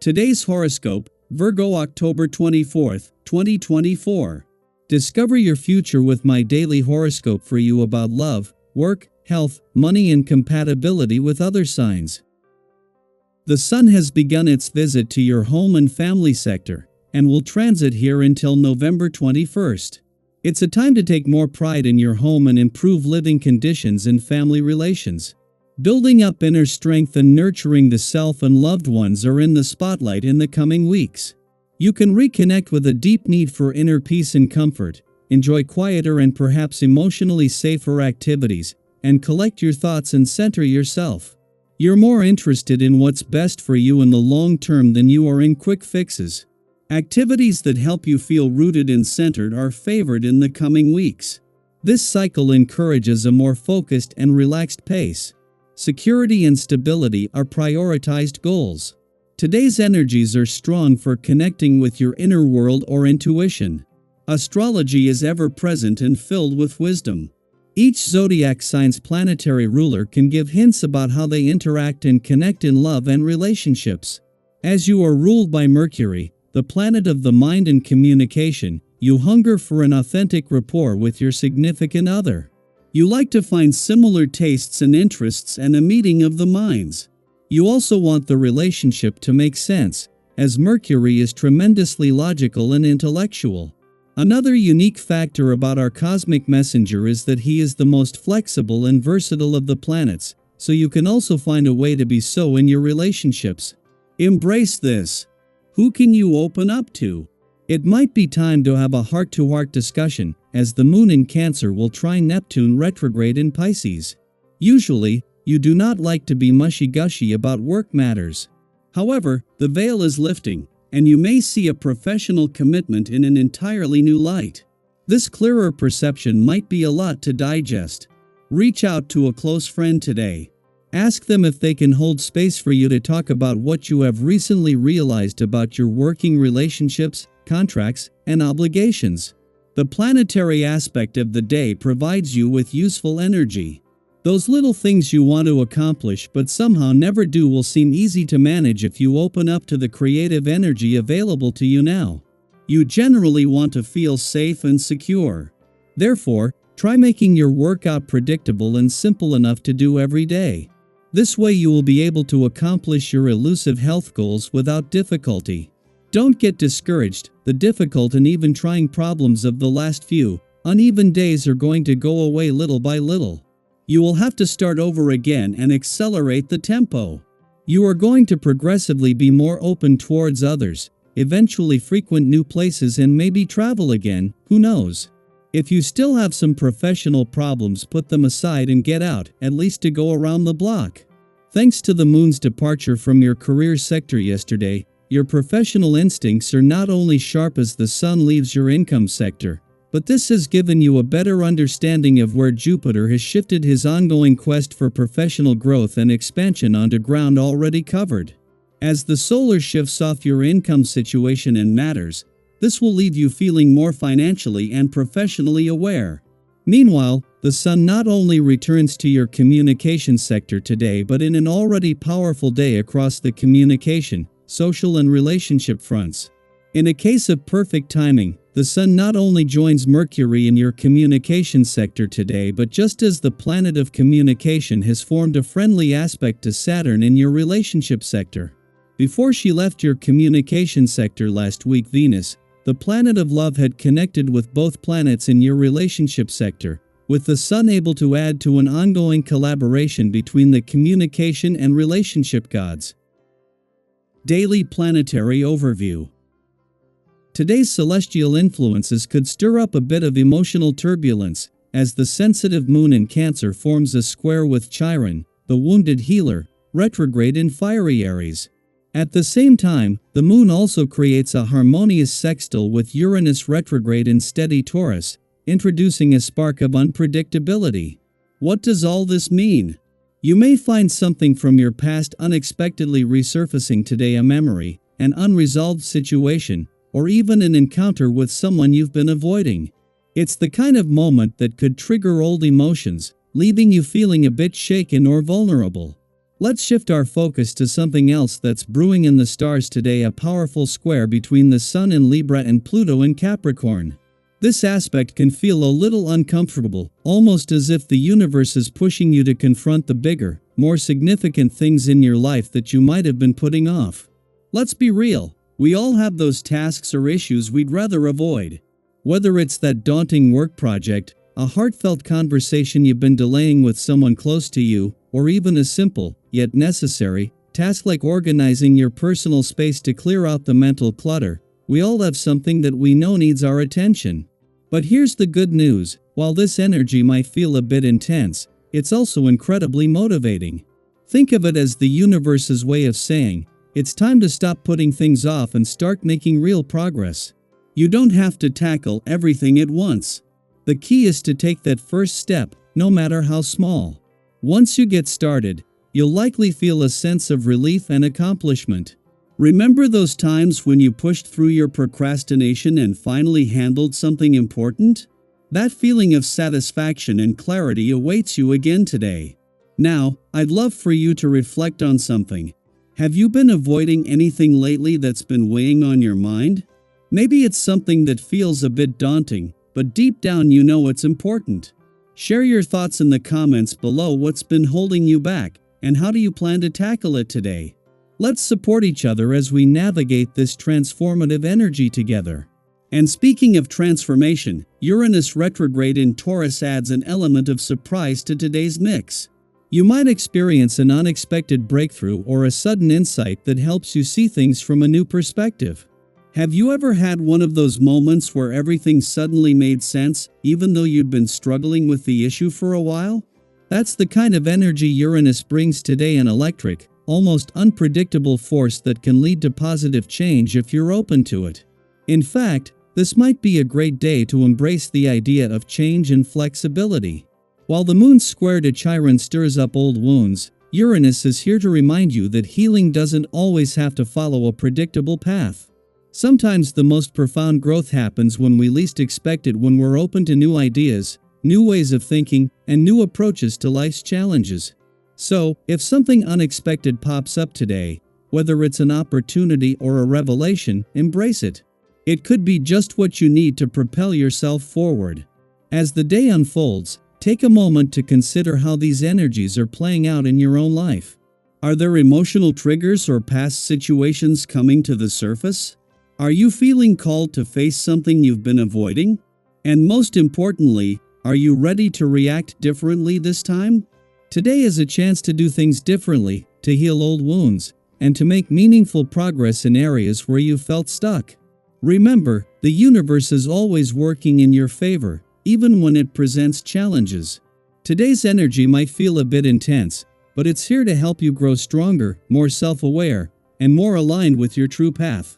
Today's horoscope, Virgo October 24th, 2024. Discover your future with my daily horoscope for you about love, work, health, money and compatibility with other signs. The Sun has begun its visit to your home and family sector, and will transit here until November 21st. It's a time to take more pride in your home and improve living conditions and family relations. Building up inner strength and nurturing the self and loved ones are in the spotlight in the coming weeks. You can reconnect with a deep need for inner peace and comfort, enjoy quieter and perhaps emotionally safer activities, and collect your thoughts and center yourself. You're more interested in what's best for you in the long term than you are in quick fixes. Activities that help you feel rooted and centered are favored in the coming weeks. This cycle encourages a more focused and relaxed pace. Security and stability are prioritized goals. Today's energies are strong for connecting with your inner world or intuition. Astrology is ever present and filled with wisdom. Each zodiac sign's planetary ruler can give hints about how they interact and connect in love and relationships. As you are ruled by Mercury, the planet of the mind and communication, you hunger for an authentic rapport with your significant other. You like to find similar tastes and interests and a meeting of the minds. You also want the relationship to make sense, as Mercury is tremendously logical and intellectual. Another unique factor about our cosmic messenger is that he is the most flexible and versatile of the planets, so you can also find a way to be so in your relationships. Embrace this. Who can you open up to? It might be time to have a heart-to-heart discussion, as the moon in Cancer will trine Neptune retrograde in Pisces. Usually, you do not like to be mushy-gushy about work matters. However, the veil is lifting, and you may see a professional commitment in an entirely new light. This clearer perception might be a lot to digest. Reach out to a close friend today. Ask them if they can hold space for you to talk about what you have recently realized about your working relationships, contracts, and obligations. The planetary aspect of the day provides you with useful energy. Those little things you want to accomplish but somehow never do will seem easy to manage if you open up to the creative energy available to you now. You generally want to feel safe and secure. Therefore, try making your workout predictable and simple enough to do every day. This way you will be able to accomplish your elusive health goals without difficulty. Don't get discouraged. The difficult and even trying problems of the last few uneven days are going to go away little by little. You will have to start over again and accelerate the tempo. You are going to progressively be more open towards others, eventually frequent new places and maybe travel again, who knows? If you still have some professional problems, put them aside and get out, at least to go around the block. Thanks to the moon's departure from your career sector yesterday, your professional instincts are not only sharp as the sun leaves your income sector, but this has given you a better understanding of where Jupiter has shifted his ongoing quest for professional growth and expansion onto ground already covered. As the solar shifts off your income situation and matters, this will leave you feeling more financially and professionally aware. Meanwhile, the Sun not only returns to your communication sector today but in an already powerful day across the communication, social and relationship fronts. In a case of perfect timing, the Sun not only joins Mercury in your communication sector today but just as the planet of communication has formed a friendly aspect to Saturn in your relationship sector. Before she left your communication sector last week, Venus, the planet of love, had connected with both planets in your relationship sector, with the Sun able to add to an ongoing collaboration between the communication and relationship gods. Daily Planetary Overview. Today's celestial influences could stir up a bit of emotional turbulence, as the sensitive moon in Cancer forms a square with Chiron, the wounded healer, retrograde in fiery Aries. At the same time, the moon also creates a harmonious sextile with Uranus retrograde in steady Taurus, introducing a spark of unpredictability. What does all this mean? You may find something from your past unexpectedly resurfacing today, a memory, an unresolved situation, or even an encounter with someone you've been avoiding. It's the kind of moment that could trigger old emotions, leaving you feeling a bit shaken or vulnerable. Let's shift our focus to something else that's brewing in the stars today, a powerful square between the Sun in Libra and Pluto in Capricorn. This aspect can feel a little uncomfortable, almost as if the universe is pushing you to confront the bigger, more significant things in your life that you might have been putting off. Let's be real, we all have those tasks or issues we'd rather avoid. Whether it's that daunting work project, a heartfelt conversation you've been delaying with someone close to you, or even a simple, yet necessary, task like organizing your personal space to clear out the mental clutter, we all have something that we know needs our attention. But here's the good news, while this energy might feel a bit intense, it's also incredibly motivating. Think of it as the universe's way of saying, it's time to stop putting things off and start making real progress. You don't have to tackle everything at once. The key is to take that first step, no matter how small. Once you get started, you'll likely feel a sense of relief and accomplishment. Remember those times when you pushed through your procrastination and finally handled something important? That feeling of satisfaction and clarity awaits you again today. Now, I'd love for you to reflect on something. Have you been avoiding anything lately that's been weighing on your mind? Maybe it's something that feels a bit daunting, but deep down you know it's important. Share your thoughts in the comments below. What's been holding you back, and how do you plan to tackle it today? Let's support each other as we navigate this transformative energy together. And speaking of transformation, Uranus retrograde in Taurus adds an element of surprise to today's mix. You might experience an unexpected breakthrough or a sudden insight that helps you see things from a new perspective. Have you ever had one of those moments where everything suddenly made sense, even though you'd been struggling with the issue for a while? That's the kind of energy Uranus brings today, an electric, almost unpredictable force that can lead to positive change if you're open to it. In fact, this might be a great day to embrace the idea of change and flexibility. While the moon's square to Chiron stirs up old wounds, Uranus is here to remind you that healing doesn't always have to follow a predictable path. Sometimes the most profound growth happens when we least expect it, when we're open to new ideas, new ways of thinking, and new approaches to life's challenges. So, if something unexpected pops up today, whether it's an opportunity or a revelation, embrace it. It could be just what you need to propel yourself forward. As the day unfolds, take a moment to consider how these energies are playing out in your own life. Are there emotional triggers or past situations coming to the surface? Are you feeling called to face something you've been avoiding? And most importantly, are you ready to react differently this time? Today is a chance to do things differently, to heal old wounds, and to make meaningful progress in areas where you felt stuck. Remember, the universe is always working in your favor, even when it presents challenges. Today's energy might feel a bit intense, but it's here to help you grow stronger, more self-aware, and more aligned with your true path.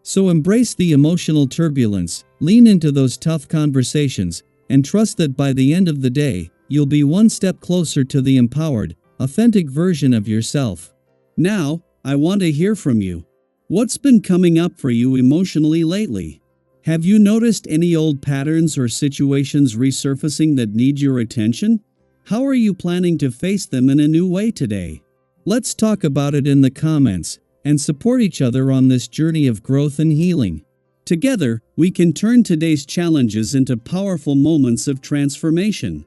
So embrace the emotional turbulence, lean into those tough conversations, and trust that by the end of the day, you'll be one step closer to the empowered, authentic version of yourself. Now, I want to hear from you. What's been coming up for you emotionally lately? Have you noticed any old patterns or situations resurfacing that need your attention? How are you planning to face them in a new way today? Let's talk about it in the comments, and support each other on this journey of growth and healing. Together, we can turn today's challenges into powerful moments of transformation.